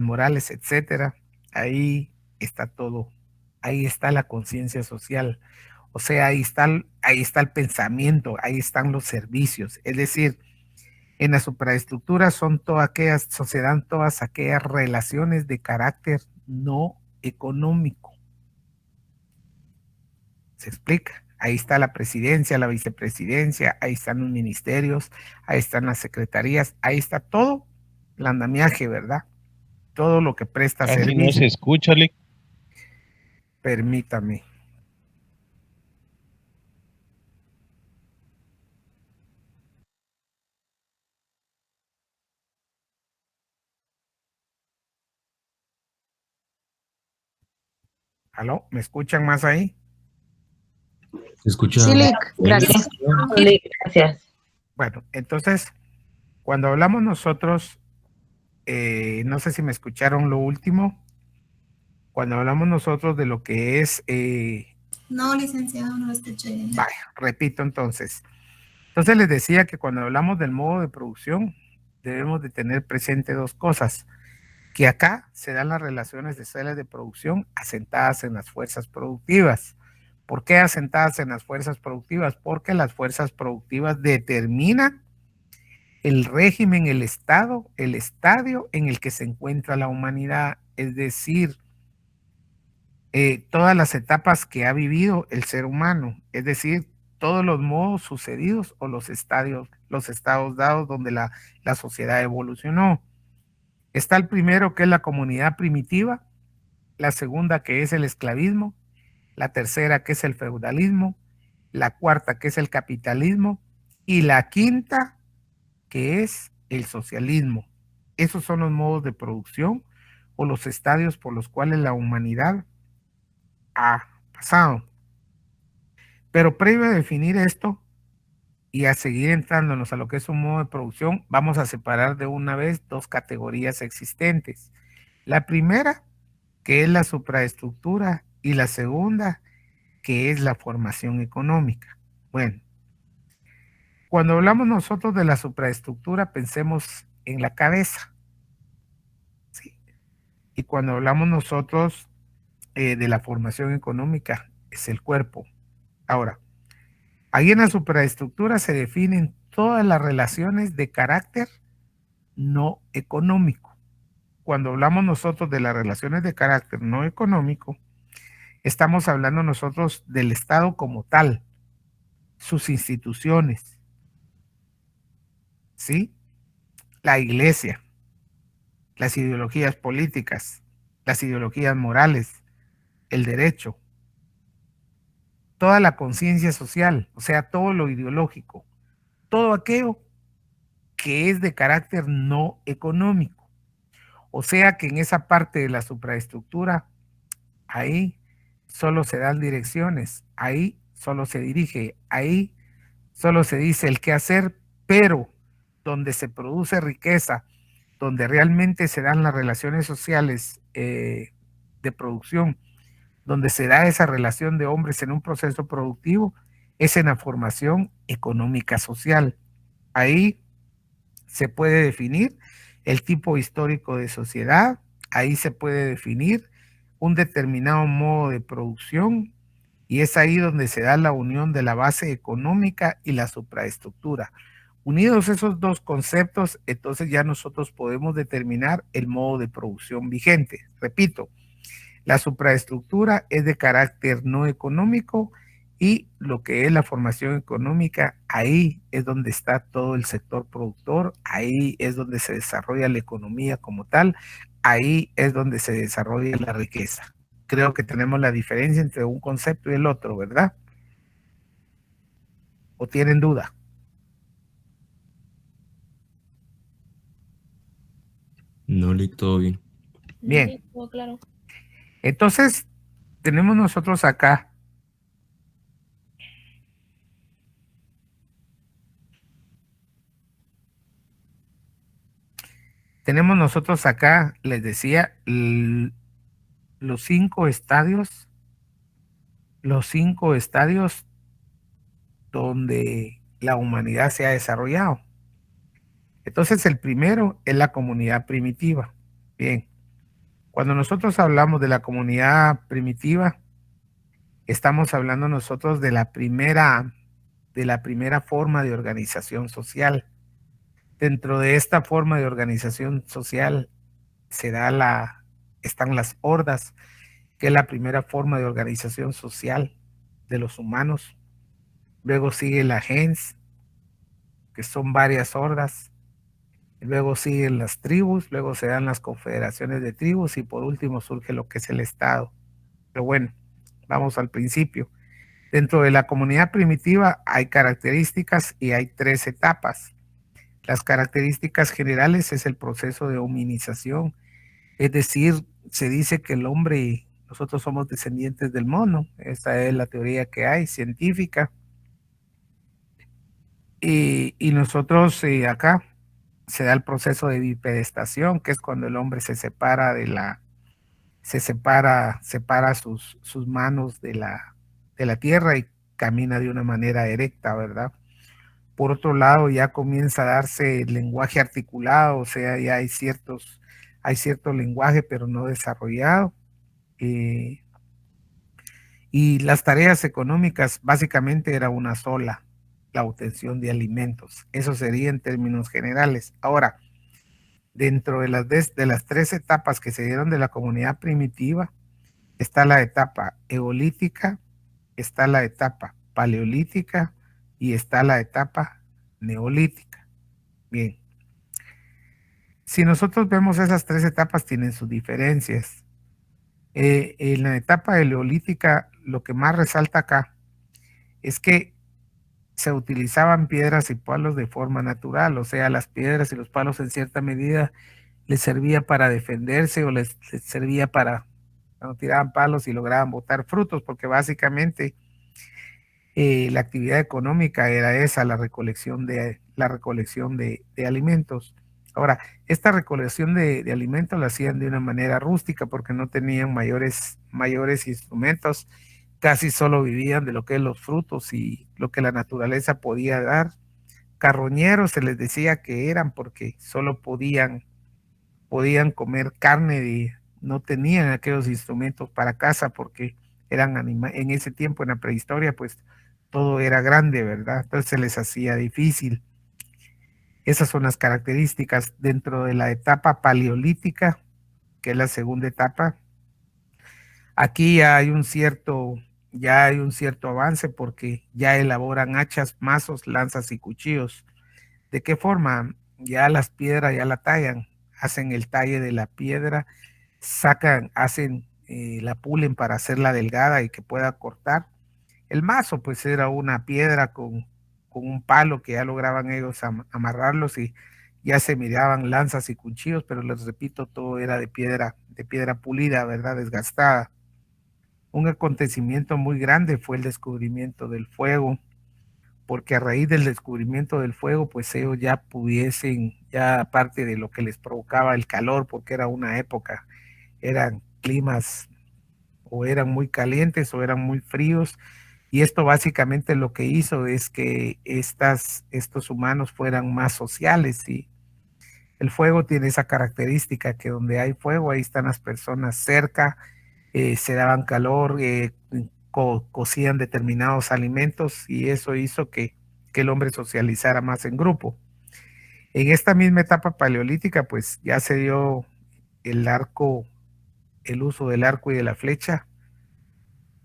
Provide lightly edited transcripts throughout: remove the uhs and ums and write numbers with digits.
morales, etcétera, ahí está todo, ahí está la conciencia social, o sea, ahí está el pensamiento, ahí están los servicios, es decir, en la supraestructura se dan todas aquellas relaciones de carácter no económico. ¿Se explica? Ahí está la presidencia, la vicepresidencia, ahí están los ministerios, ahí están las secretarías, ahí está todo el andamiaje, ¿verdad? Todo lo que presta Casi no se servicio. escucha, Lick. Permítame. ¿Aló? ¿Me escuchan más ahí? Se escucha. Sí, Lick, gracias. Lick, gracias. Bueno, entonces, cuando hablamos nosotros, no sé si me escucharon lo último, cuando hablamos nosotros de lo que es... No, licenciado, no lo escuché. Vaya, repito entonces. Entonces les decía que cuando hablamos del modo de producción, debemos de tener presente dos cosas, que acá se dan las relaciones de celas de producción asentadas en las fuerzas productivas. ¿Por qué asentadas en las fuerzas productivas? Porque las fuerzas productivas determinan el régimen, el estado, el estadio en el que se encuentra la humanidad, es decir, todas las etapas que ha vivido el ser humano, es decir, todos los modos sucedidos o los estados dados donde la sociedad evolucionó. Está el primero, que es la comunidad primitiva, la segunda, que es el esclavismo, la tercera, que es el feudalismo, la cuarta, que es el capitalismo, y la quinta, que es el socialismo. Esos son los modos de producción o los estadios por los cuales la humanidad ha pasado. Pero previo a definir esto y a seguir entrándonos a lo que es un modo de producción, vamos a separar de una vez dos categorías existentes. La primera, que es la supraestructura, y la segunda, que es la formación económica. Bueno, cuando hablamos nosotros de la supraestructura, pensemos en la cabeza, ¿sí? Y cuando hablamos nosotros de la formación económica, es el cuerpo. Ahora, ahí en la supraestructura se definen todas las relaciones de carácter no económico. Cuando hablamos nosotros de las relaciones de carácter no económico, estamos hablando nosotros del Estado como tal, sus instituciones, ¿sí? La iglesia, las ideologías políticas, las ideologías morales, el derecho, toda la conciencia social, o sea, todo lo ideológico, todo aquello que es de carácter no económico. O sea que en esa parte de la supraestructura, ahí solo se dan direcciones, ahí solo se dirige, ahí solo se dice el qué hacer, pero donde se produce riqueza, donde realmente se dan las relaciones sociales de producción, donde se da esa relación de hombres en un proceso productivo, es en la formación económica social. Ahí se puede definir el tipo histórico de sociedad, ahí se puede definir un determinado modo de producción, y es ahí donde se da la unión de la base económica y la supraestructura. Unidos esos dos conceptos, entonces ya nosotros podemos determinar el modo de producción vigente. Repito, la supraestructura es de carácter no económico, y lo que es la formación económica, ahí es donde está todo el sector productor, ahí es donde se desarrolla la economía como tal, ahí es donde se desarrolla la riqueza. Creo que tenemos la diferencia entre un concepto y el otro, ¿verdad? ¿O tienen duda? No, Lick, todo bien. Bien. Todo claro. Entonces, tenemos nosotros acá les decía, los cinco estadios donde la humanidad se ha desarrollado. Entonces, el primero es la comunidad primitiva. Bien. Cuando nosotros hablamos de la comunidad primitiva, estamos hablando nosotros de la primera forma de organización social. Dentro de esta forma de organización social están las hordas, que es la primera forma de organización social de los humanos. Luego sigue la gens, que son varias hordas. Luego siguen las tribus, luego se dan las confederaciones de tribus y por último surge lo que es el Estado. Pero bueno, vamos al principio. Dentro de la comunidad primitiva hay características y hay 3 etapas. Las características generales es el proceso de hominización, es decir, se dice que el hombre, nosotros somos descendientes del mono, esta es la teoría que hay, científica, y nosotros acá se da el proceso de bipedestación, que es cuando el hombre se separa separa sus manos de la tierra y camina de una manera erecta, ¿verdad? Por otro lado, ya comienza a darse el lenguaje articulado, o sea, ya hay cierto lenguaje, pero no desarrollado. Y las tareas económicas básicamente era una sola, la obtención de alimentos. Eso sería en términos generales. Ahora, dentro de las 3 etapas que se dieron de la comunidad primitiva, está la etapa eolítica, está la etapa paleolítica y está la etapa neolítica. Bien, si nosotros vemos esas 3 etapas, tienen sus diferencias. En la etapa eolítica, lo que más resalta acá es que se utilizaban piedras y palos de forma natural, o sea, las piedras y los palos en cierta medida les servía para defenderse o les servía para cuando tiraban palos y lograban botar frutos, porque básicamente la actividad económica era esa, la recolección de alimentos. Ahora, esta recolección de alimentos la hacían de una manera rústica porque no tenían mayores instrumentos, casi solo vivían de lo que es los frutos y lo que la naturaleza podía dar. Carroñeros se les decía que eran porque solo podían comer carne, no tenían aquellos instrumentos para caza porque eran en ese tiempo, en la prehistoria, pues todo era grande, ¿verdad? Entonces se les hacía difícil. Esas son las características dentro de la etapa paleolítica, que es la segunda etapa. Aquí ya hay un cierto avance porque ya elaboran hachas, mazos, lanzas y cuchillos. ¿De qué forma? Ya las piedras ya la tallan, hacen el talle de la piedra, la pulen para hacerla delgada y que pueda cortar. El mazo pues era una piedra con un palo que ya lograban ellos amarrarlos y ya se miraban lanzas y cuchillos, pero les repito, todo era de piedra pulida, ¿verdad? Desgastada. Un acontecimiento muy grande fue el descubrimiento del fuego, porque a raíz del descubrimiento del fuego, pues ellos ya aparte de lo que les provocaba el calor, porque era una época, eran climas o eran muy calientes o eran muy fríos, y esto básicamente lo que hizo es que estos humanos fueran más sociales, y el fuego tiene esa característica que donde hay fuego, ahí están las personas cerca, se daban calor, cocían determinados alimentos y eso hizo que el hombre socializara más en grupo. En esta misma etapa paleolítica, pues ya se dio el uso del arco y de la flecha,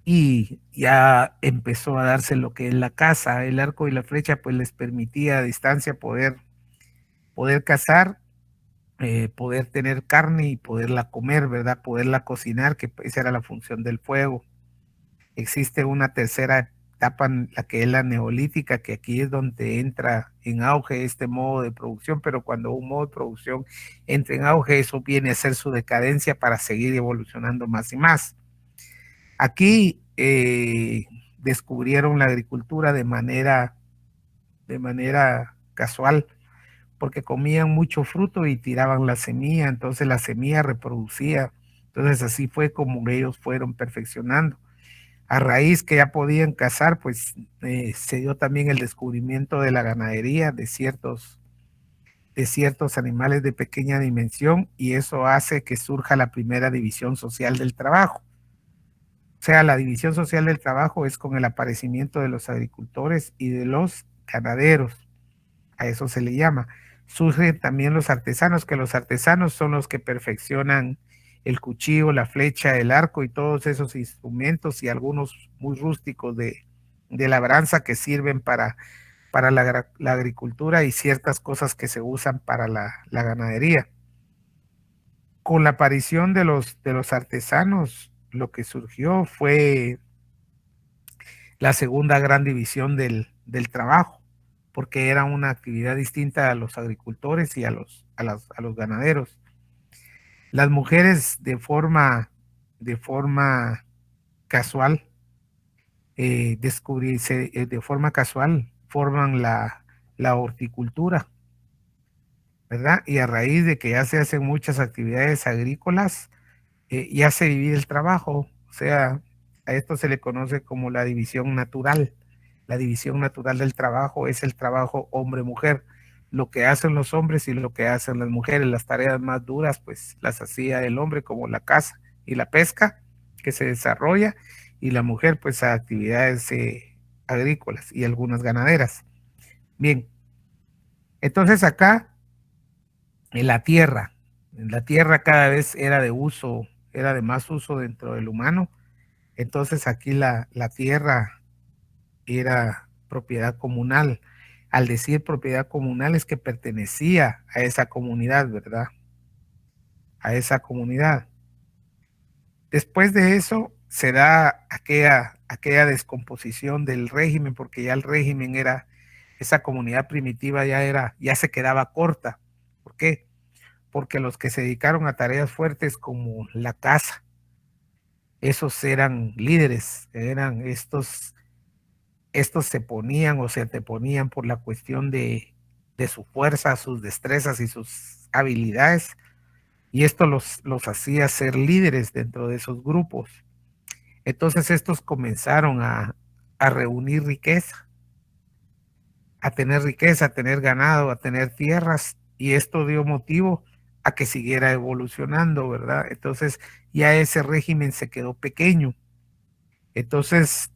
y ya empezó a darse lo que es la caza. El arco y la flecha pues les permitía a distancia poder cazar, poder tener carne y poderla comer, ¿verdad? Poderla cocinar, que esa era la función del fuego. Existe una tercera etapa, la que es la neolítica, que aquí es donde entra en auge este modo de producción, pero cuando un modo de producción entra en auge, eso viene a ser su decadencia para seguir evolucionando más y más. Aquí descubrieron la agricultura de manera casual, porque comían mucho fruto y tiraban la semilla, entonces la semilla reproducía. Entonces así fue como ellos fueron perfeccionando. A raíz que ya podían cazar, pues se dio también el descubrimiento de la ganadería, de ciertos de ciertos animales de pequeña dimensión, y eso hace que surja la primera división social del trabajo. O sea, la división social del trabajo es con el aparecimiento de los agricultores y de los ganaderos. A eso se le llama. Surgen también los artesanos, que los artesanos son los que perfeccionan el cuchillo, la flecha, el arco y todos esos instrumentos, y algunos muy rústicos de labranza que sirven para la agricultura, y ciertas cosas que se usan para la ganadería. Con la aparición de los artesanos, lo que surgió fue la segunda gran división del trabajo, porque era una actividad distinta a los agricultores y a los ganaderos. Las mujeres de forma casual, de forma casual, forman la horticultura, ¿verdad? Y a raíz de que ya se hacen muchas actividades agrícolas, ya se divide el trabajo. O sea, a esto se le conoce como la división natural. La división natural del trabajo es el trabajo hombre-mujer. Lo que hacen los hombres y lo que hacen las mujeres. Las tareas más duras, pues las hacía el hombre, como la caza y la pesca, que se desarrolla, y la mujer, pues a actividades agrícolas y algunas ganaderas. Bien, entonces acá en la tierra cada vez era de más uso dentro del humano. Entonces aquí la tierra era propiedad comunal. Al decir propiedad comunal es que pertenecía a esa comunidad, ¿verdad? A esa comunidad. Después de eso se da aquella descomposición del régimen, porque ya el régimen era, esa comunidad primitiva ya se quedaba corta. ¿Por qué? Porque los que se dedicaron a tareas fuertes como la caza, esos eran líderes, eran estos se ponían o se anteponían por la cuestión de su fuerza, sus destrezas y sus habilidades, y esto los hacía ser líderes dentro de esos grupos. Entonces estos comenzaron a reunir riqueza, a tener ganado, a tener tierras, y esto dio motivo a que siguiera evolucionando, ¿verdad? Entonces ya ese régimen se quedó pequeño. Entonces,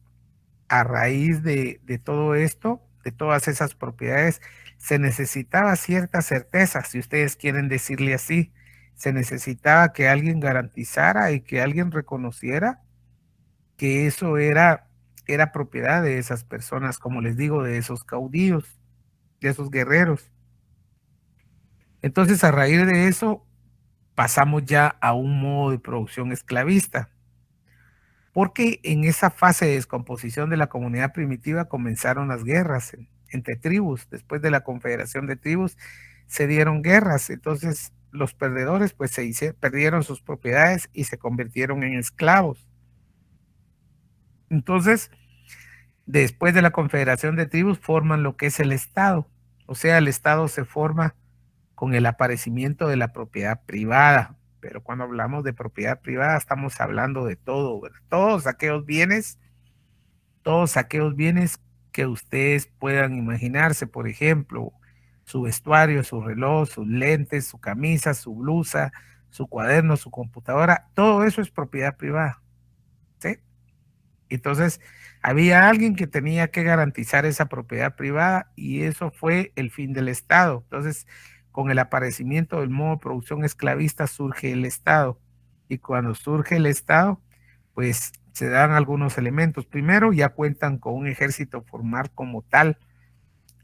a raíz de todo esto, de todas esas propiedades, se necesitaba cierta certeza, si ustedes quieren decirle así. Se necesitaba que alguien garantizara y que alguien reconociera que eso era propiedad de esas personas, como les digo, de esos caudillos, de esos guerreros. Entonces, a raíz de eso, pasamos ya a un modo de producción esclavista, porque en esa fase de descomposición de la comunidad primitiva comenzaron las guerras entre tribus. Después de la confederación de tribus se dieron guerras. Entonces los perdedores pues perdieron sus propiedades y se convirtieron en esclavos. Entonces, después de la confederación de tribus forman lo que es el Estado. O sea, el Estado se forma con el aparecimiento de la propiedad privada. Pero cuando hablamos de propiedad privada estamos hablando de todo, ¿verdad? Todos aquellos bienes que ustedes puedan imaginarse. Por ejemplo, su vestuario, su reloj, sus lentes, su camisa, su blusa, su cuaderno, su computadora, todo eso es propiedad privada, ¿sí? Entonces, había alguien que tenía que garantizar esa propiedad privada, y eso fue el fin del Estado. Entonces, con el aparecimiento del modo de producción esclavista surge el Estado, y cuando surge el Estado, pues se dan algunos elementos. Primero, ya cuentan con un ejército formal como tal.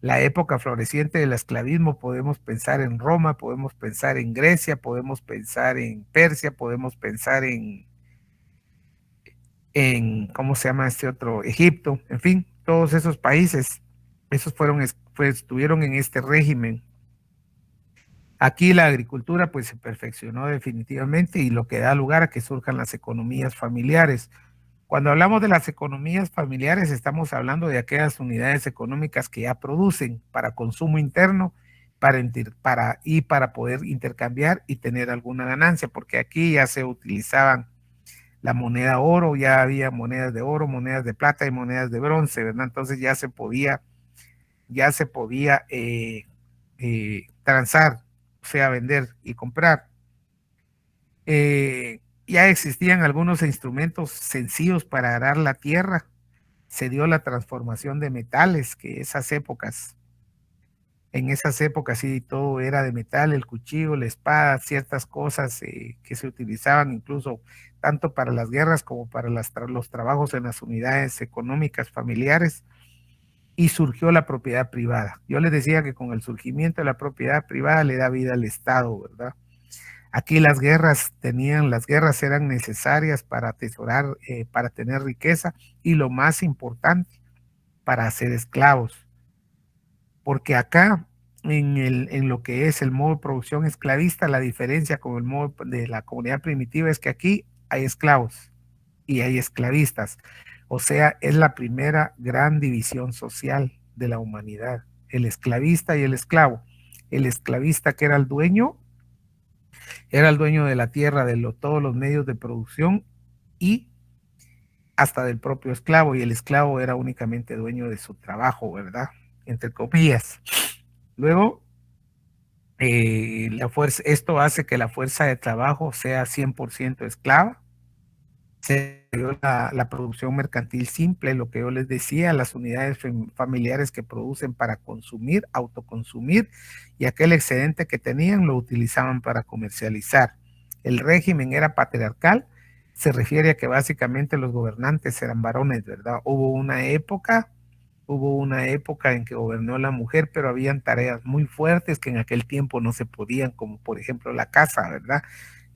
La época floreciente del esclavismo, podemos pensar en Roma, podemos pensar en Grecia, podemos pensar en Persia, podemos pensar en ¿cómo se llama este otro? Egipto, en fin, todos esos países, esos estuvieron en este régimen. Aquí la agricultura pues se perfeccionó definitivamente, y lo que da lugar a que surjan las economías familiares. Cuando hablamos de las economías familiares, estamos hablando de aquellas unidades económicas que ya producen para consumo interno, para poder intercambiar y tener alguna ganancia, porque aquí ya se utilizaban la moneda oro, ya había monedas de oro, monedas de plata y monedas de bronce, ¿verdad? Entonces ya se podía transar, o sea, vender y comprar. Ya existían algunos instrumentos sencillos para arar la tierra. Se dio la transformación de metales, que en esas épocas sí todo era de metal, el cuchillo, la espada, ciertas cosas que se utilizaban incluso tanto para las guerras como para los trabajos en las unidades económicas familiares, y surgió la propiedad privada. Yo les decía que con el surgimiento de la propiedad privada le da vida al Estado, ¿verdad? Aquí las guerras eran necesarias para atesorar, para tener riqueza, y lo más importante, para hacer esclavos. Porque acá, en lo que es el modo de producción esclavista, la diferencia con el modo de la comunidad primitiva es que aquí hay esclavos y hay esclavistas. O sea, es la primera gran división social de la humanidad, el esclavista y el esclavo. El esclavista, que era el dueño de la tierra, todos los medios de producción y hasta del propio esclavo, y el esclavo era únicamente dueño de su trabajo, ¿verdad? Entre comillas. Luego, esto hace que la fuerza de trabajo sea 100% esclava. Se dio la producción mercantil simple, lo que yo les decía, las unidades familiares que producen para consumir, autoconsumir, y aquel excedente que tenían lo utilizaban para comercializar. El régimen era patriarcal, se refiere a que básicamente los gobernantes eran varones, ¿verdad? Hubo una época en que gobernó la mujer, pero habían tareas muy fuertes que en aquel tiempo no se podían, como por ejemplo la casa, ¿verdad?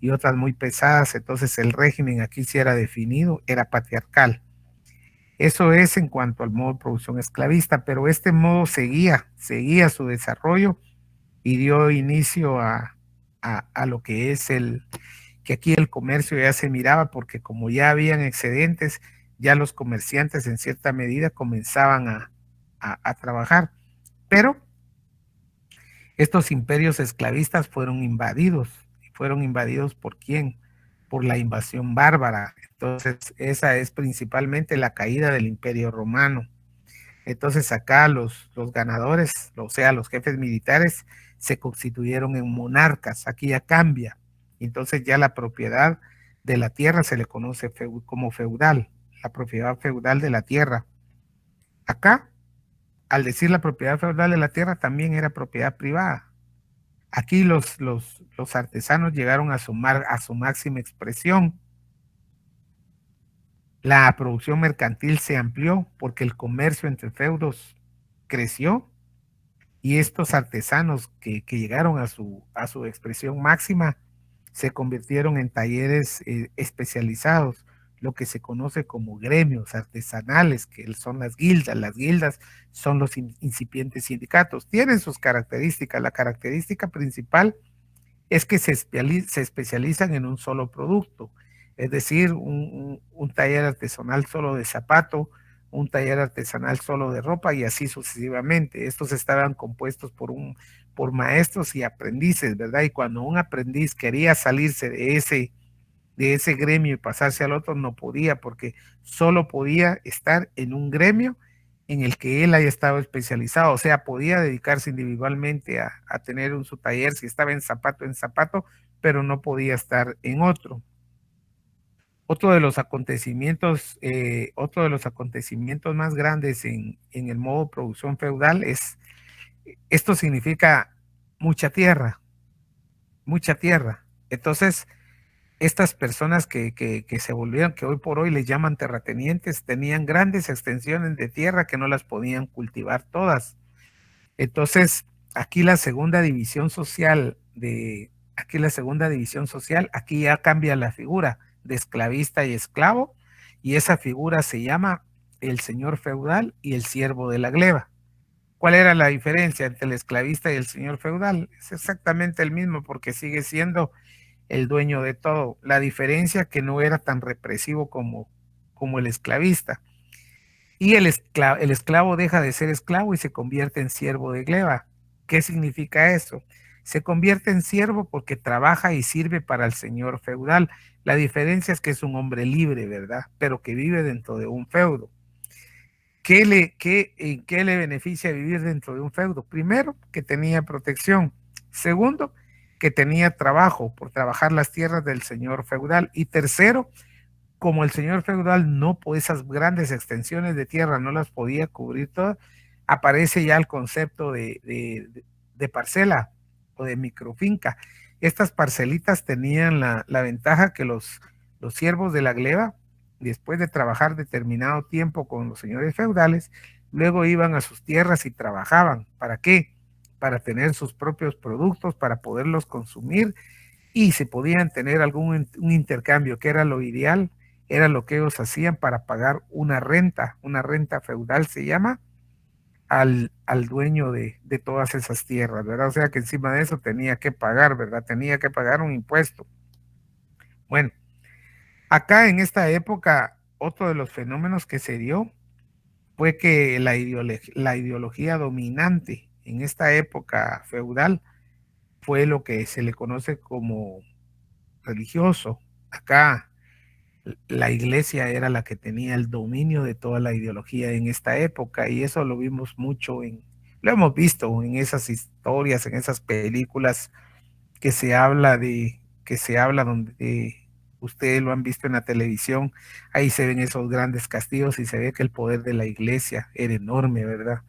Y otras muy pesadas. Entonces el régimen aquí sí era definido, era patriarcal. Eso es en cuanto al modo de producción esclavista, pero este modo seguía su desarrollo y dio inicio a lo que es que aquí el comercio ya se miraba, porque como ya habían excedentes, ya los comerciantes en cierta medida comenzaban a trabajar. Pero estos imperios esclavistas fueron invadidos. ¿Fueron invadidos por quién? Por la invasión bárbara. Entonces, esa es principalmente la caída del Imperio Romano. Entonces, acá los ganadores, o sea, los jefes militares, se constituyeron en monarcas. Aquí ya cambia. Entonces, ya la propiedad de la tierra se le conoce como feudal, la propiedad feudal de la tierra. Acá, al decir la propiedad feudal de la tierra, también era propiedad privada. Aquí los artesanos llegaron a su máxima expresión. La producción mercantil se amplió porque el comercio entre feudos creció, y estos artesanos que llegaron a su expresión máxima se convirtieron en talleres especializados, lo que se conoce como gremios artesanales, que son las guildas. Las guildas son los incipientes sindicatos. Tienen sus características. La característica principal es que se especializan en un solo producto, es decir, un taller artesanal solo de zapato, un taller artesanal solo de ropa, y así sucesivamente. Estos estaban compuestos por maestros y aprendices, ¿verdad? Y cuando un aprendiz quería salirse de ese gremio y pasarse al otro, no podía, porque solo podía estar en un gremio en el que él haya estado especializado. O sea, podía dedicarse individualmente a tener su taller si estaba en zapato, pero no podía estar en otro. Otro de los acontecimientos más grandes en el modo de producción feudal esto significa mucha tierra. Entonces, estas personas que se volvieron, que hoy por hoy les llaman terratenientes, tenían grandes extensiones de tierra que no las podían cultivar todas. Entonces, aquí la segunda división social, aquí ya cambia la figura de esclavista y esclavo, y esa figura se llama el señor feudal y el siervo de la gleba. ¿Cuál era la diferencia entre el esclavista y el señor feudal? Es exactamente el mismo, porque sigue siendo el dueño de todo. La diferencia que no era tan represivo como el esclavista. Y el esclavo deja de ser esclavo y se convierte en siervo de gleba. ¿Qué significa eso? Se convierte en siervo porque trabaja y sirve para el señor feudal. La diferencia es que es un hombre libre, ¿verdad? Pero que vive dentro de un feudo. ¿En qué le beneficia vivir dentro de un feudo? Primero, que tenía protección. Segundo, que tenía trabajo por trabajar las tierras del señor feudal. Y tercero, como el señor feudal no, pues esas grandes extensiones de tierra no las podía cubrir todas, aparece ya el concepto de parcela o de microfinca. Estas parcelitas tenían la ventaja que los siervos de la gleba, después de trabajar determinado tiempo con los señores feudales, luego iban a sus tierras y trabajaban. ¿Para qué? Para tener sus propios productos, para poderlos consumir, y se podían tener un intercambio, que era lo ideal, era lo que ellos hacían para pagar una renta feudal se llama, al dueño de todas esas tierras, ¿verdad? O sea que encima de eso tenía que pagar, ¿verdad? Tenía que pagar un impuesto. Bueno, acá en esta época, otro de los fenómenos que se dio fue que la ideología dominante en esta época feudal fue lo que se le conoce como religioso. Acá la iglesia era la que tenía el dominio de toda la ideología en esta época, y eso lo vimos mucho lo hemos visto en esas historias, en esas películas que se habla donde ustedes lo han visto en la televisión. Ahí se ven esos grandes castillos y se ve que el poder de la iglesia era enorme, ¿verdad?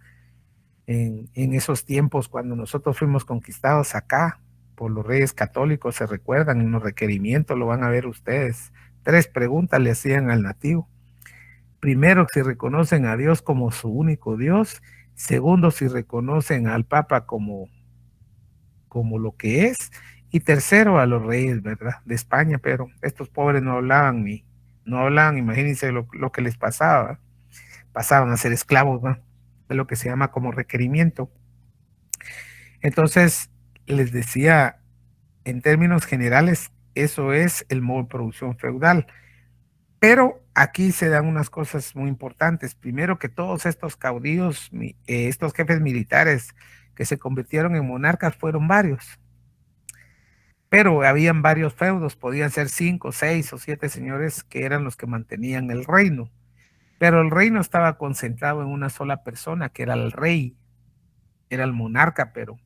En esos tiempos, cuando nosotros fuimos conquistados acá por los reyes católicos, se recuerdan en los requerimientos, lo van a ver ustedes. 3 preguntas le hacían al nativo. Primero, si reconocen a Dios como su único Dios. Segundo, si reconocen al Papa como lo que es. Y tercero, a los reyes, ¿verdad? De España, pero estos pobres no hablaban, imagínense lo que les pasaba. Pasaban a ser esclavos, ¿no? De lo que se llama como requerimiento. Entonces, les decía, en términos generales, eso es el modo de producción feudal. Pero aquí se dan unas cosas muy importantes. Primero, que todos estos caudillos, estos jefes militares que se convirtieron en monarcas, fueron varios. Pero habían varios feudos, podían ser 5, 6 o 7 señores que eran los que mantenían el reino. Pero el reino estaba concentrado en una sola persona, que era el rey, era el monarca, pero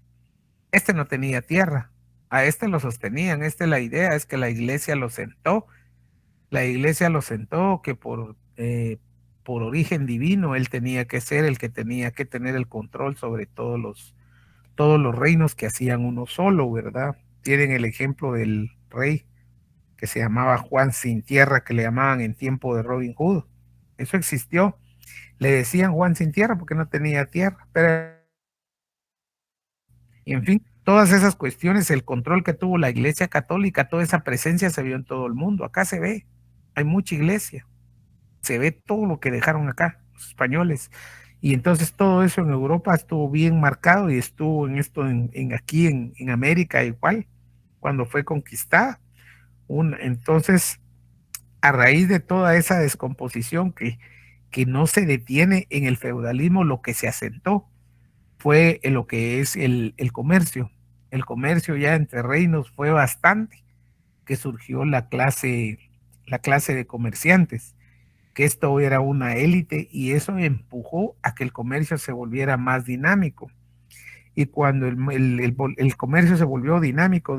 este no tenía tierra. A este lo sostenían. La idea es que la iglesia lo sentó. La iglesia lo sentó, que por origen divino él tenía que ser el que tenía que tener el control sobre todos los reinos que hacían uno solo, ¿verdad? Tienen el ejemplo del rey que se llamaba Juan Sin Tierra, que le llamaban en tiempo de Robin Hood. Eso existió. Le decían Juan Sin Tierra porque no tenía tierra. Pero, y en fin, todas esas cuestiones, el control que tuvo la iglesia católica, toda esa presencia se vio en todo el mundo. Acá se ve, hay mucha iglesia. Se ve todo lo que dejaron acá los españoles. Y entonces todo eso en Europa estuvo bien marcado, y estuvo aquí en América igual, cuando fue conquistada. Entonces, a raíz de toda esa descomposición que no se detiene en el feudalismo, lo que se asentó fue en lo que es el comercio. El comercio ya entre reinos fue bastante, que surgió la clase de comerciantes, que esto era una élite, y eso empujó a que el comercio se volviera más dinámico. Y cuando el comercio se volvió dinámico,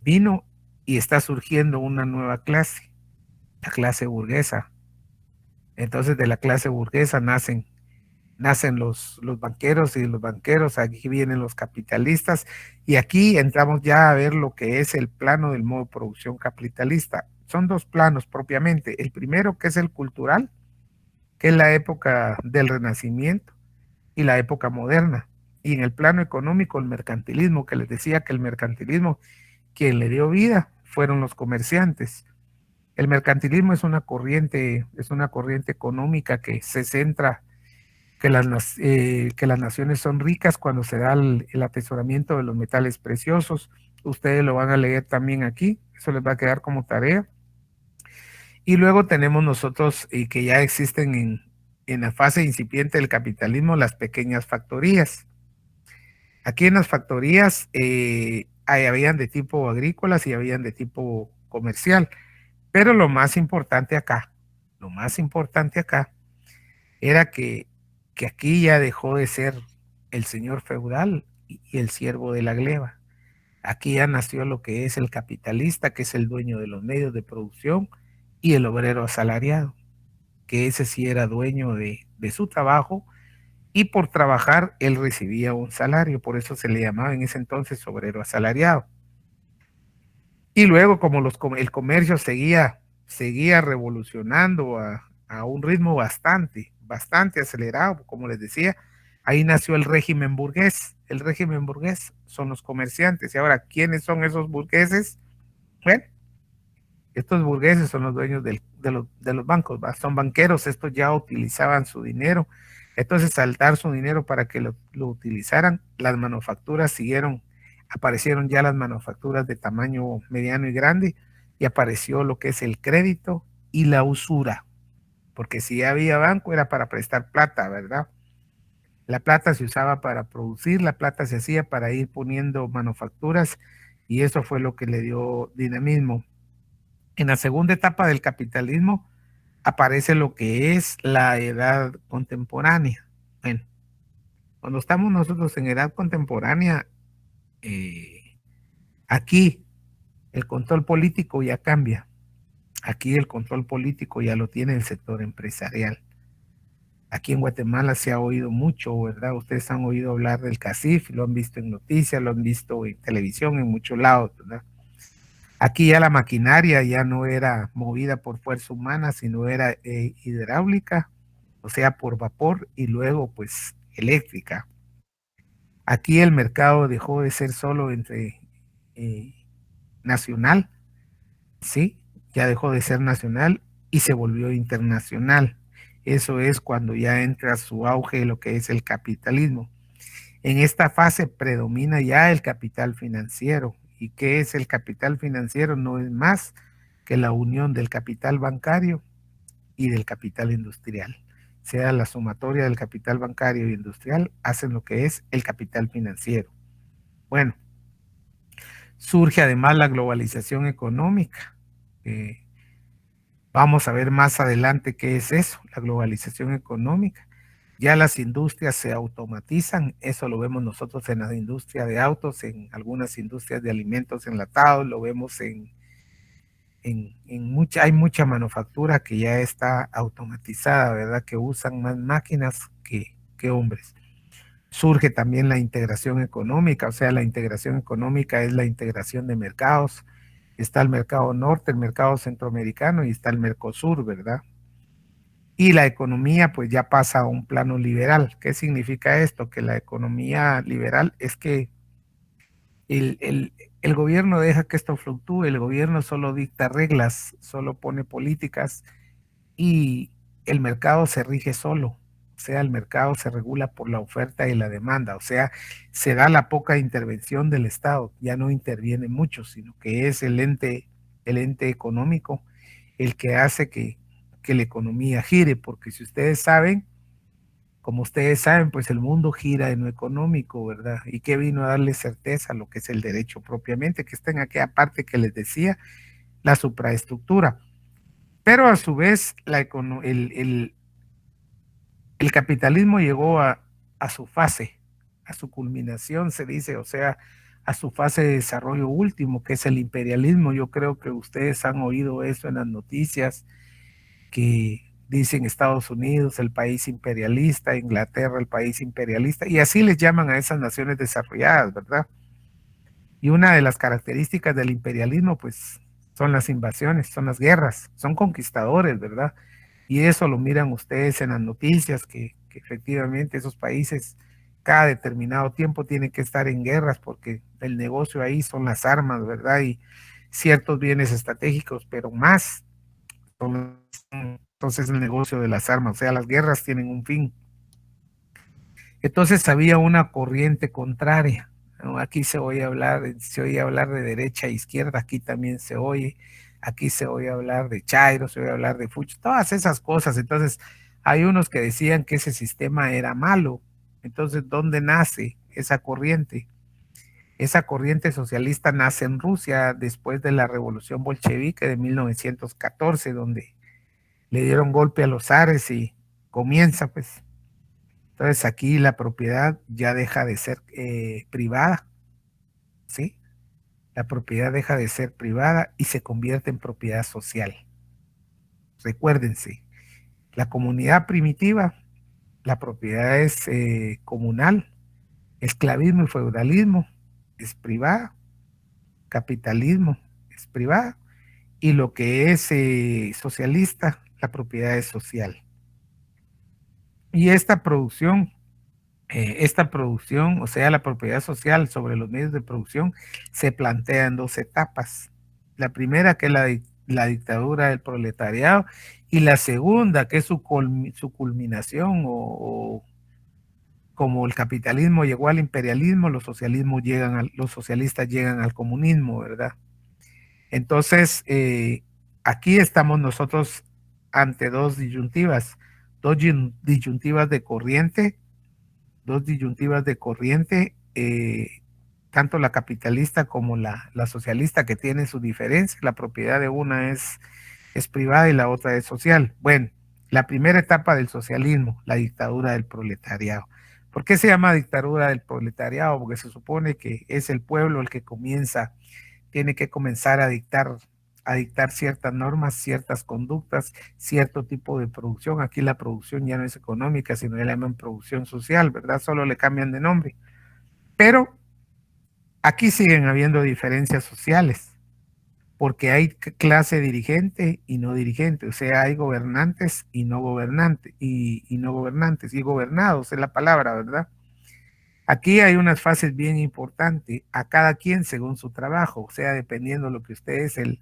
vino y está surgiendo una nueva clase, la clase burguesa. Entonces de la clase burguesa nacen los banqueros, y de los banqueros aquí vienen los capitalistas, y aquí entramos ya a ver lo que es el plano del modo de producción capitalista. Son 2 planos propiamente. El primero, que es el cultural, que es la época del Renacimiento y la época moderna. Y en el plano económico, el mercantilismo, que les decía que el mercantilismo, quien le dio vida fueron los comerciantes. El mercantilismo es una corriente económica que se centra que las naciones son ricas cuando se da el atesoramiento de los metales preciosos. Ustedes lo van a leer también aquí, eso les va a quedar como tarea. Y luego tenemos nosotros, que ya existen en la fase incipiente del capitalismo, las pequeñas factorías. Aquí en las factorías habían de tipo agrícolas y habían de tipo comercial, pero lo más importante acá era que aquí ya dejó de ser el señor feudal y el siervo de la gleba. Aquí ya nació lo que es el capitalista, que es el dueño de los medios de producción, y el obrero asalariado, que ese sí era dueño de su trabajo, y por trabajar él recibía un salario, por eso se le llamaba en ese entonces obrero asalariado. Y luego, como el comercio seguía revolucionando a un ritmo bastante acelerado, como les decía, ahí nació el régimen burgués. El régimen burgués son los comerciantes. Y ahora, ¿quiénes son esos burgueses? Bueno, estos burgueses son los dueños de los bancos, ¿va? Son banqueros, estos ya utilizaban su dinero. Entonces, al dar su dinero para que lo utilizaran, las manufacturas aparecieron ya las manufacturas de tamaño mediano y grande, y apareció lo que es el crédito y la usura, porque si había banco era para prestar plata, ¿verdad? La plata se usaba para producir, la plata se hacía para ir poniendo manufacturas, y eso fue lo que le dio dinamismo. En la segunda etapa del capitalismo aparece lo que es la edad contemporánea. Bueno, cuando estamos nosotros en edad contemporánea, aquí el control político ya cambia. Aquí el control político ya lo tiene el sector empresarial. Aquí en Guatemala se ha oído mucho, ¿verdad? Ustedes han oído hablar del CACIF, lo han visto en noticias, lo han visto en televisión, en muchos lados, ¿verdad? Aquí ya la maquinaria ya no era movida por fuerza humana, sino era hidráulica, o sea, por vapor, y luego pues eléctrica. Aquí el mercado dejó de ser solo entre nacional, ¿sí? Ya dejó de ser nacional y se volvió internacional. Eso es cuando ya entra su auge lo que es el capitalismo. En esta fase predomina ya el capital financiero. ¿Y qué es el capital financiero? No es más que la unión del capital bancario y del capital industrial. Sea la sumatoria del capital bancario y industrial, hacen lo que es el capital financiero. Bueno, surge además la globalización económica. Vamos a ver más adelante qué es eso, la globalización económica. Ya las industrias se automatizan, eso lo vemos nosotros en la industria de autos, en algunas industrias de alimentos enlatados, lo vemos hay mucha manufactura que ya está automatizada, ¿verdad? Que usan más máquinas que hombres. Surge también la integración económica, o sea, la integración económica es la integración de mercados. Está el mercado norte, el mercado centroamericano y está el Mercosur, ¿verdad? Y la economía pues ya pasa a un plano liberal. ¿Qué significa esto? Que la economía liberal es que el gobierno deja que esto fluctúe, el gobierno solo dicta reglas, solo pone políticas, y el mercado se rige solo. O sea, el mercado se regula por la oferta y la demanda. O sea, se da la poca intervención del Estado. Ya no interviene mucho, sino que es el ente económico el que hace que la economía gire. Porque si ustedes saben, como ustedes saben, pues el mundo gira en lo económico, ¿verdad? ¿Y qué vino a darle certeza a lo que es el derecho propiamente? Que está en aquella parte que les decía, la supraestructura. Pero a su vez, el capitalismo llegó a su fase, a su culminación, se dice, o sea, a su fase de desarrollo último, que es el imperialismo. Yo creo que ustedes han oído eso en las noticias, que dicen Estados Unidos, el país imperialista, Inglaterra, el país imperialista, y así les llaman a esas naciones desarrolladas, ¿verdad? Y una de las características del imperialismo, pues, son las invasiones, son las guerras, son conquistadores, ¿verdad? Y eso lo miran ustedes en las noticias, que efectivamente esos países cada determinado tiempo tienen que estar en guerras porque el negocio ahí son las armas, ¿verdad? Y ciertos bienes estratégicos, pero más son entonces el negocio de las armas, o sea, las guerras tienen un fin. Entonces había una corriente contraria, ¿no? Aquí se oye hablar de derecha e izquierda, aquí también se oye, aquí se oye hablar de Chairo, se oye hablar de Fuchs, todas esas cosas. Entonces hay unos que decían que ese sistema era malo. Entonces, ¿dónde nace esa corriente? Esa corriente socialista nace en Rusia después de la revolución bolchevique de 1914, donde le dieron golpe a los zares y comienza pues Entonces aquí la propiedad ya deja de ser privada, ¿sí? La propiedad deja de ser privada y se convierte en propiedad social. Recuérdense, la comunidad primitiva, la propiedad es comunal, esclavismo y feudalismo es privada, capitalismo es privada, y lo que es socialista, la propiedad es social. Y esta producción, o sea, la propiedad social sobre los medios de producción, se plantea en dos etapas. La primera, que es la dictadura del proletariado, y la segunda, que es su culminación, o como el capitalismo llegó al imperialismo, los socialistas llegan al comunismo, ¿verdad? Entonces, aquí estamos nosotros ante dos disyuntivas de corriente, tanto la capitalista como la socialista, que tienen su diferencia. La propiedad de una es privada y la otra es social. Bueno, la primera etapa del socialismo, la dictadura del proletariado. ¿Por qué se llama dictadura del proletariado? Porque se supone que es el pueblo el que tiene que comenzar a dictar ciertas normas, ciertas conductas, cierto tipo de producción. Aquí la producción ya no es económica, sino la llaman producción social, ¿verdad? Solo le cambian de nombre. Pero aquí siguen habiendo diferencias sociales, porque hay clase dirigente y no dirigente, o sea, hay gobernantes y no gobernantes, y no gobernantes, y gobernados es la palabra, ¿verdad? Aquí hay unas fases bien importantes, a cada quien según su trabajo, o sea, dependiendo de lo que ustedes, el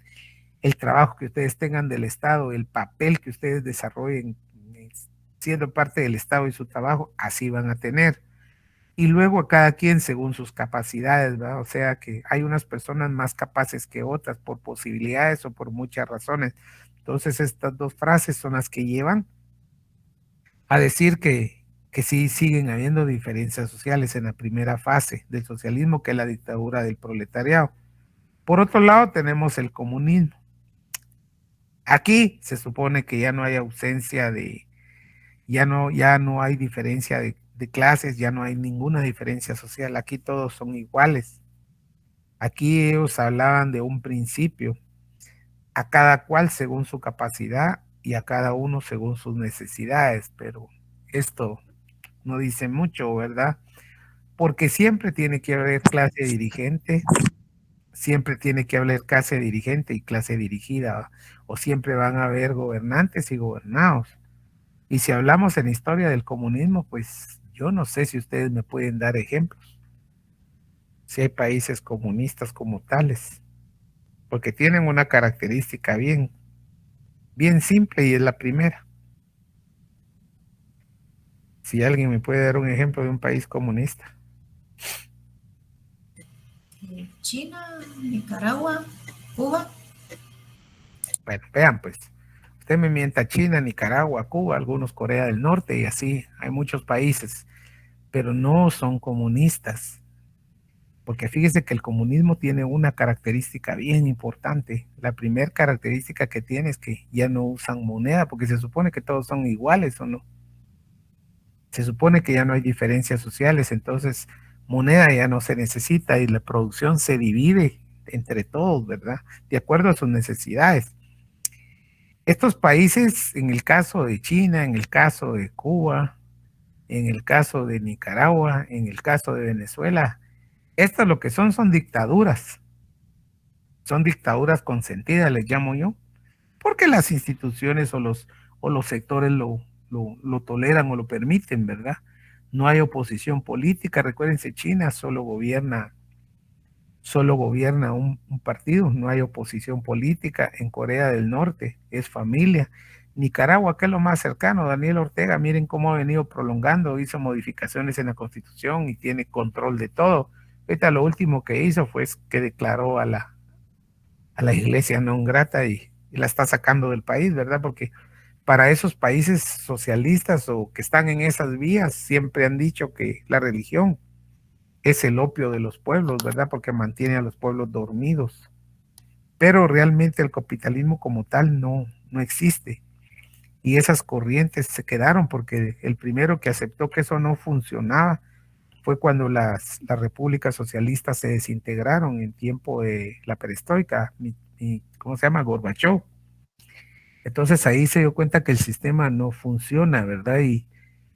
trabajo que ustedes tengan del Estado, el papel que ustedes desarrollen siendo parte del Estado y su trabajo, así van a tener. Y luego a cada quien según sus capacidades, ¿verdad? O sea que hay unas personas más capaces que otras por posibilidades o por muchas razones. Entonces estas dos frases son las que llevan a decir que sí siguen habiendo diferencias sociales en la primera fase del socialismo, que es la dictadura del proletariado. Por otro lado tenemos el comunismo. Aquí se supone que ya no hay ausencia ya no hay diferencia de clases, ya no hay ninguna diferencia social, aquí todos son iguales. Aquí ellos hablaban de un principio, a cada cual según su capacidad y a cada uno según sus necesidades, pero esto no dice mucho, ¿verdad? Porque siempre tiene que haber clase dirigente, siempre tiene que haber clase dirigente y clase dirigida, o siempre van a haber gobernantes y gobernados. Y si hablamos en historia del comunismo, pues yo no sé si ustedes me pueden dar ejemplos, si hay países comunistas como tales, porque tienen una característica bien simple y es la primera. Si alguien me puede dar un ejemplo de un país comunista. China, Nicaragua, Cuba. Bueno, vean pues, usted me mienta China, Nicaragua, Cuba, algunos Corea del Norte y así, hay muchos países, pero no son comunistas. Porque fíjese que el comunismo tiene una característica bien importante. La primera característica que tiene es que ya no usan moneda, porque se supone que todos son iguales, ¿o no? Se supone que ya no hay diferencias sociales, entonces moneda ya no se necesita y la producción se divide entre todos, ¿verdad? De acuerdo a sus necesidades. Estos países, en el caso de China, en el caso de Cuba, en el caso de Nicaragua, en el caso de Venezuela, estas lo que son dictaduras. Son dictaduras consentidas, les llamo yo, porque las instituciones o los sectores lo toleran o lo permiten, ¿verdad? No hay oposición política. Recuérdense, China solo gobierna un partido, no hay oposición política. En Corea del Norte es familia. Nicaragua, que es lo más cercano, Daniel Ortega, miren cómo ha venido prolongando, hizo modificaciones en la Constitución y tiene control de todo. Ahorita lo último que hizo fue que declaró a la iglesia no grata y la está sacando del país, ¿verdad? Porque para esos países socialistas o que están en esas vías siempre han dicho que la religión es el opio de los pueblos, ¿verdad? Porque mantiene a los pueblos dormidos. Pero realmente el capitalismo como tal no existe. y esas corrientes se quedaron porque el primero que aceptó que eso no funcionaba fue cuando las repúblicas socialistas se desintegraron en tiempo de la perestroika, ¿cómo se llama? Gorbachov. Entonces ahí se dio cuenta que el sistema no funciona, ¿verdad? Y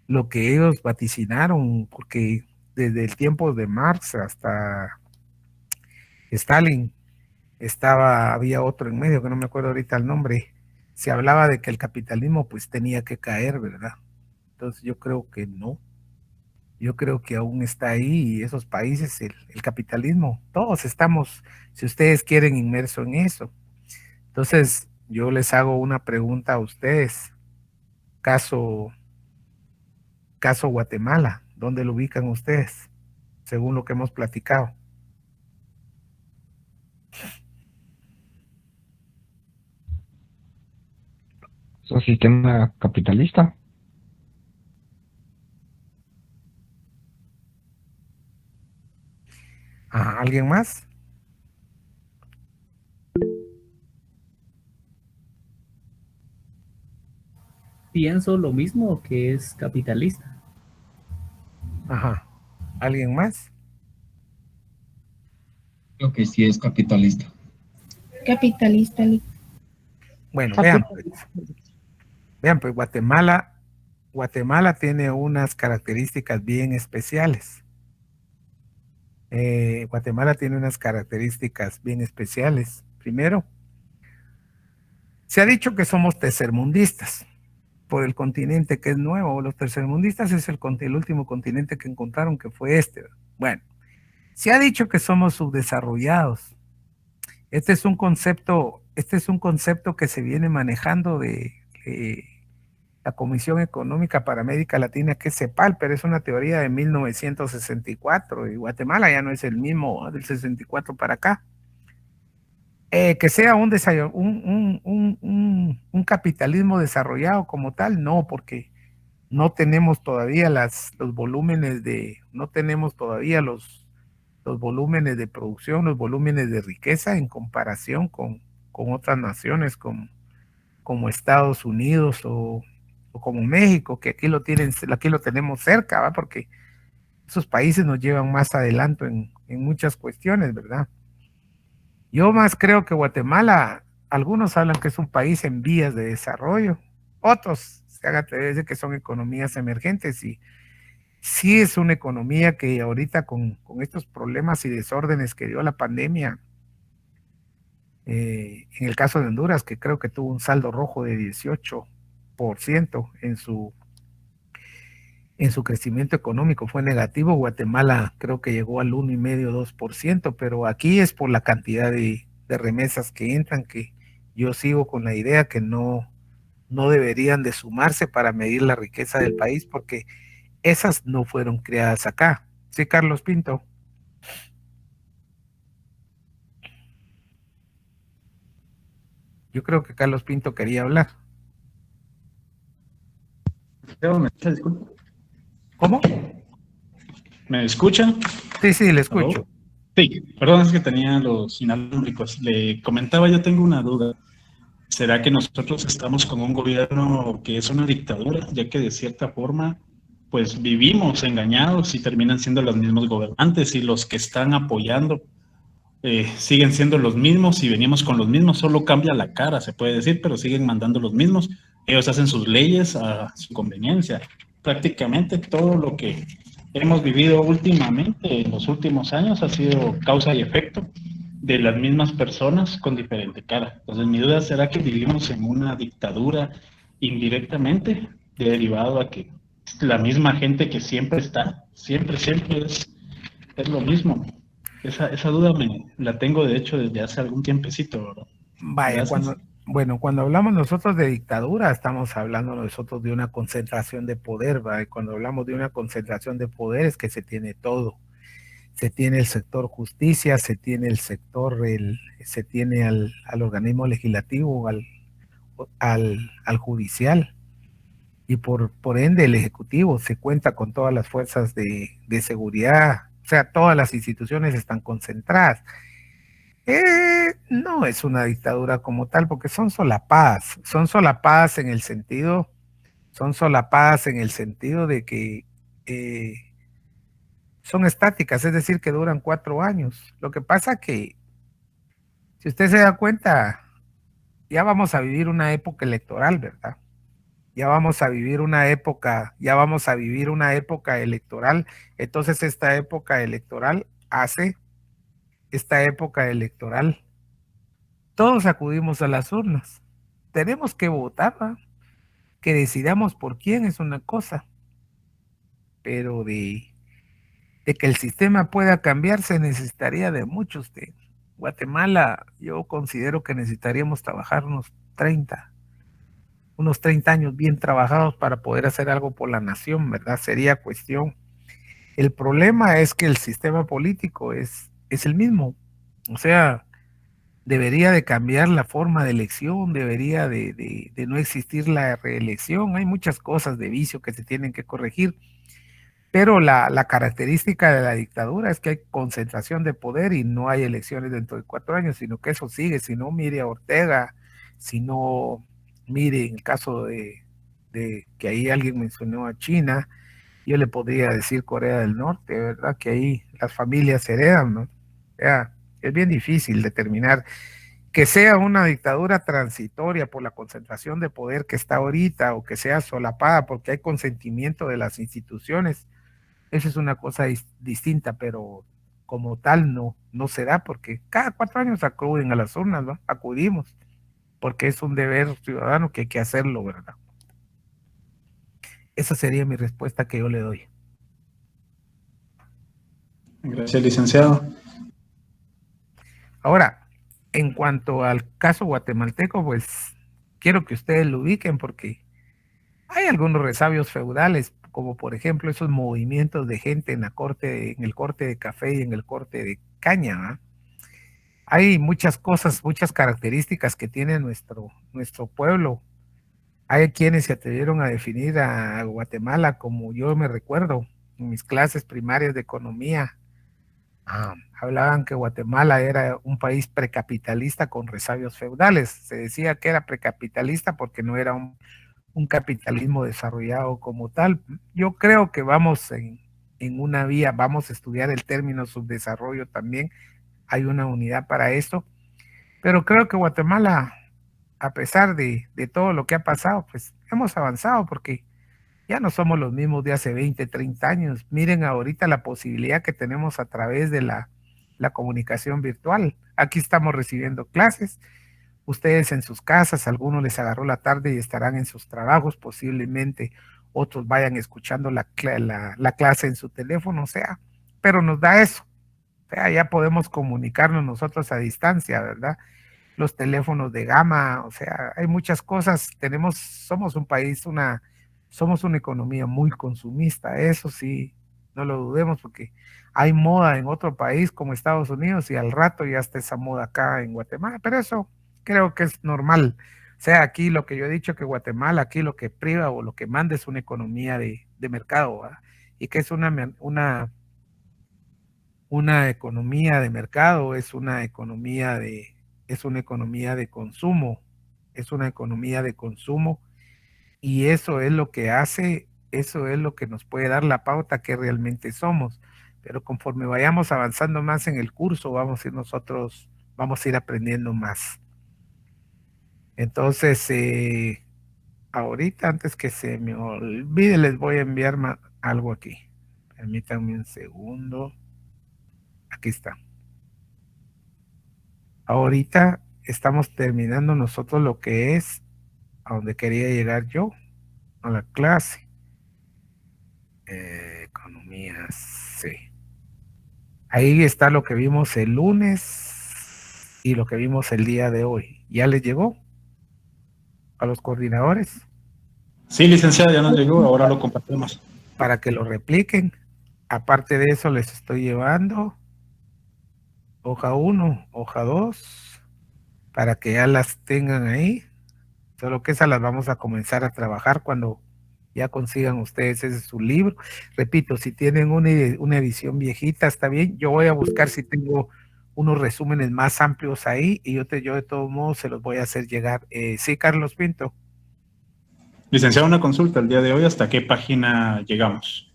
lo que ellos vaticinaron, porque desde el tiempo de Marx hasta Stalin había otro en medio, que no me acuerdo ahorita el nombre, se hablaba de que el capitalismo pues tenía que caer, ¿verdad? Entonces yo creo que no, yo creo que aún está ahí y esos países, el capitalismo, todos estamos, si ustedes quieren, inmersos en eso. Entonces yo les hago una pregunta a ustedes, caso Guatemala, ¿dónde lo ubican ustedes? Según lo que hemos platicado. Es un sistema capitalista. Ajá, ¿alguien más? Pienso lo mismo, que es capitalista. Ajá, ¿alguien más? Creo que sí es capitalista. Capitalista. Bueno, vean, pues Guatemala tiene unas características bien especiales. Guatemala tiene unas características bien especiales. Primero, se ha dicho que somos tercermundistas por el continente que es nuevo. Los tercermundistas es el último continente que encontraron, que fue este. Bueno, se ha dicho que somos subdesarrollados. Este es un concepto que se viene manejando de la Comisión Económica para América Latina, que es CEPAL, pero es una teoría de 1964 y Guatemala ya no es el mismo del 64 para acá. Que sea un capitalismo desarrollado como tal, no, porque no tenemos todavía los volúmenes de producción, los volúmenes de riqueza en comparación con otras naciones como Estados Unidos o como México, que aquí lo tenemos cerca, ¿va? Porque esos países nos llevan más adelanto en muchas cuestiones, ¿verdad? Yo más creo que Guatemala, algunos hablan que es un país en vías de desarrollo, otros se hagan atrever que son economías emergentes, y sí es una economía que ahorita con estos problemas y desórdenes que dio la pandemia, en el caso de Honduras, que creo que tuvo un saldo rojo de 18% en su crecimiento económico, fue negativo. Guatemala creo que llegó al 1,5, 2%, pero aquí es por la cantidad de remesas que entran, que yo sigo con la idea que no deberían de sumarse para medir la riqueza del país, porque esas no fueron creadas acá. Sí, Carlos Pinto. Yo creo que Carlos Pinto quería hablar. ¿Me escucha? Disculpa. ¿Cómo? ¿Me escucha? Sí, le escucho. Sí, perdón, es que tenía los inalámbricos. Le comentaba, yo tengo una duda. ¿Será que nosotros estamos con un gobierno que es una dictadura, ya que de cierta forma, pues vivimos engañados y terminan siendo los mismos gobernantes y los que están apoyando siguen siendo los mismos y venimos con los mismos, solo cambia la cara, se puede decir, pero siguen mandando los mismos. Ellos hacen sus leyes a su conveniencia. Prácticamente todo lo que hemos vivido últimamente, en los últimos años, ha sido causa y efecto de las mismas personas con diferente cara. Entonces mi duda será que vivimos en una dictadura indirectamente, derivado a que la misma gente que siempre está, siempre es lo mismo. Esa duda la tengo, de hecho, desde hace algún tiempecito, ¿verdad? Vaya, cuando hablamos nosotros de dictadura, estamos hablando nosotros de una concentración de poder, ¿va? Y cuando hablamos de una concentración de poder es que se tiene todo. Se tiene el sector justicia, se tiene el sector, se tiene al organismo legislativo, al judicial, y por ende el ejecutivo. Se cuenta con todas las fuerzas de seguridad, o sea, todas las instituciones están concentradas. No es una dictadura como tal, porque son solapadas en el sentido, de que son estáticas, es decir, que duran 4 años. Lo que pasa que, si usted se da cuenta, ya vamos a vivir una época electoral, ¿verdad? Ya vamos a vivir una época electoral. Entonces esta época electoral todos acudimos a las urnas. Tenemos que votar, ¿va? Que decidamos por quién es una cosa, pero de que el sistema pueda cambiar se necesitaría de muchos. De Guatemala, yo considero que necesitaríamos trabajar unos 30 años bien trabajados para poder hacer algo por la nación, ¿verdad? Sería cuestión. El problema es que el sistema político es el mismo. O sea, debería de cambiar la forma de elección, debería de no existir la reelección. Hay muchas cosas de vicio que se tienen que corregir, pero la característica de la dictadura es que hay concentración de poder y no hay elecciones dentro de 4 años, sino que eso sigue. Si no, mire a Ortega, si no, mire en el caso de que ahí alguien mencionó a China, yo le podría decir Corea del Norte, ¿verdad? Que ahí las familias heredan, ¿no? O sea, es bien difícil determinar que sea una dictadura transitoria por la concentración de poder que está ahorita, o que sea solapada porque hay consentimiento de las instituciones. Eso es una cosa distinta, pero como tal no se da, porque cada 4 años acuden a las urnas, ¿no? Acudimos, porque es un deber ciudadano que hay que hacerlo, ¿verdad? Esa sería mi respuesta que yo le doy. Gracias, licenciado. Ahora, en cuanto al caso guatemalteco, pues quiero que ustedes lo ubiquen, porque hay algunos resabios feudales, como por ejemplo esos movimientos de gente en el corte de café y en el corte de caña, ¿verdad? Hay muchas cosas, muchas características que tiene nuestro pueblo. Hay quienes se atrevieron a definir a Guatemala, como yo me recuerdo en mis clases primarias de economía. Hablaban que Guatemala era un país precapitalista con resabios feudales. Se decía que era precapitalista porque no era un capitalismo desarrollado como tal. Yo creo que vamos en una vía, vamos a estudiar el término subdesarrollo también. Hay una unidad para esto, pero creo que Guatemala, a pesar de todo lo que ha pasado, pues hemos avanzado, porque ya no somos los mismos de hace 20, 30 años. Miren ahorita la posibilidad que tenemos a través de la comunicación virtual. Aquí estamos recibiendo clases, ustedes en sus casas, algunos les agarró la tarde y estarán en sus trabajos, posiblemente otros vayan escuchando la clase en su teléfono, o sea, pero nos da eso. O sea, ya podemos comunicarnos nosotros a distancia, ¿verdad? Los teléfonos de gama, o sea, hay muchas cosas. Somos un país, somos una economía muy consumista, eso sí, no lo dudemos, porque hay moda en otro país como Estados Unidos y al rato ya está esa moda acá en Guatemala, pero eso creo que es normal. O sea, aquí lo que yo he dicho, que Guatemala, aquí lo que priva o lo que manda es una economía de mercado, ¿verdad? Y que es una economía de mercado, es una economía de consumo, y eso es lo que nos puede dar la pauta que realmente somos. Pero conforme vayamos avanzando más en el curso, vamos a ir aprendiendo más. Entonces, ahorita, antes que se me olvide, les voy a enviar algo aquí. Permítanme un segundo. Aquí está. Ahorita estamos terminando nosotros lo que es a donde quería llegar yo, a la clase. Economía, sí. Ahí está lo que vimos el lunes y lo que vimos el día de hoy. ¿Ya les llegó a los coordinadores? Sí, licenciado, ya nos llegó, ahora lo compartimos. Para que lo repliquen. Aparte de eso, les estoy llevando hoja 1, hoja 2, para que ya las tengan ahí. Solo que esas las vamos a comenzar a trabajar cuando ya consigan ustedes ese su libro. Repito, si tienen una edición viejita, está bien. Yo voy a buscar si tengo unos resúmenes más amplios ahí y yo de todos modos se los voy a hacer llegar. Sí, Carlos Pinto. Licenciado, una consulta el día de hoy, ¿hasta qué página llegamos?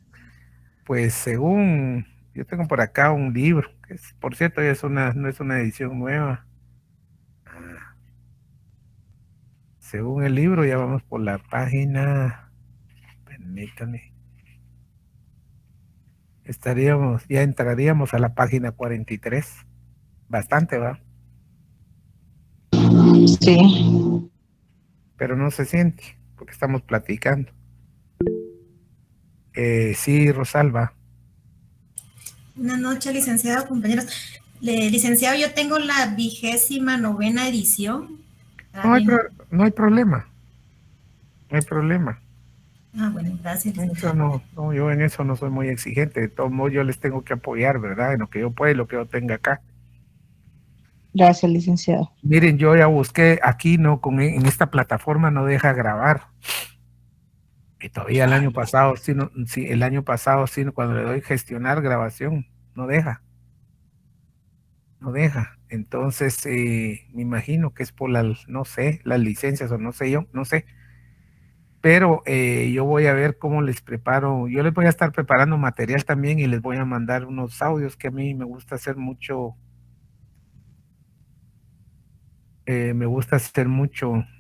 Pues según, yo tengo por acá un libro, que por cierto no es una edición nueva. Según el libro ya vamos por la página, permítame, ya entraríamos a la página 43, bastante, ¿va? Sí. Pero no se siente, porque estamos platicando. Sí, Rosalba. Buenas noches, licenciado, compañeros. Licenciado, yo tengo la 29ª edición. No hay problema. No hay problema. Ah, bueno, gracias. Eso no, yo en eso no soy muy exigente. De todos modos, yo les tengo que apoyar, ¿verdad? En lo que yo pueda y lo que yo tenga acá. Gracias, licenciado. Miren, yo ya busqué aquí, no, en esta plataforma no deja grabar. Y todavía el año pasado, cuando le doy gestionar grabación, no deja. No deja. Entonces, me imagino que es por no sé, las licencias o no sé yo, no sé. Pero yo voy a ver cómo les preparo. Yo les voy a estar preparando material también y les voy a mandar unos audios que a mí me gusta hacer mucho.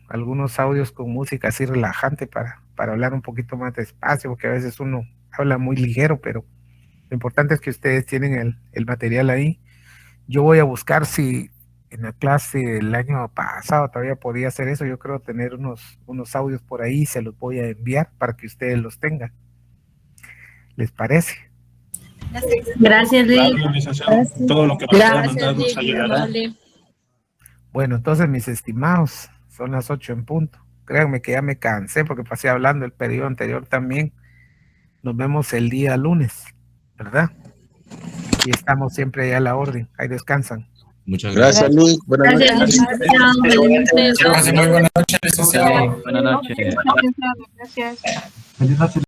Algunos audios con música así relajante para hablar un poquito más despacio, porque a veces uno habla muy ligero, pero lo importante es que ustedes tienen el material ahí. Yo voy a buscar si en la clase del año pasado todavía podía hacer eso. Yo creo tener unos audios por ahí, se los voy a enviar para que ustedes los tengan. ¿Les parece? Gracias, Luis. Claro, licenciado, todo lo que nos pueda mandar nos ayudará. Bueno, entonces, mis estimados, son las 8 en punto. Créanme que ya me cansé porque pasé hablando el periodo anterior también. Nos vemos el día lunes, ¿verdad? Y estamos siempre allá a la orden. Ahí descansan. Muchas gracias. Gracias, Luis. Buenas noches. Muy buenas noches, licenciado. Buenas noches. Gracias.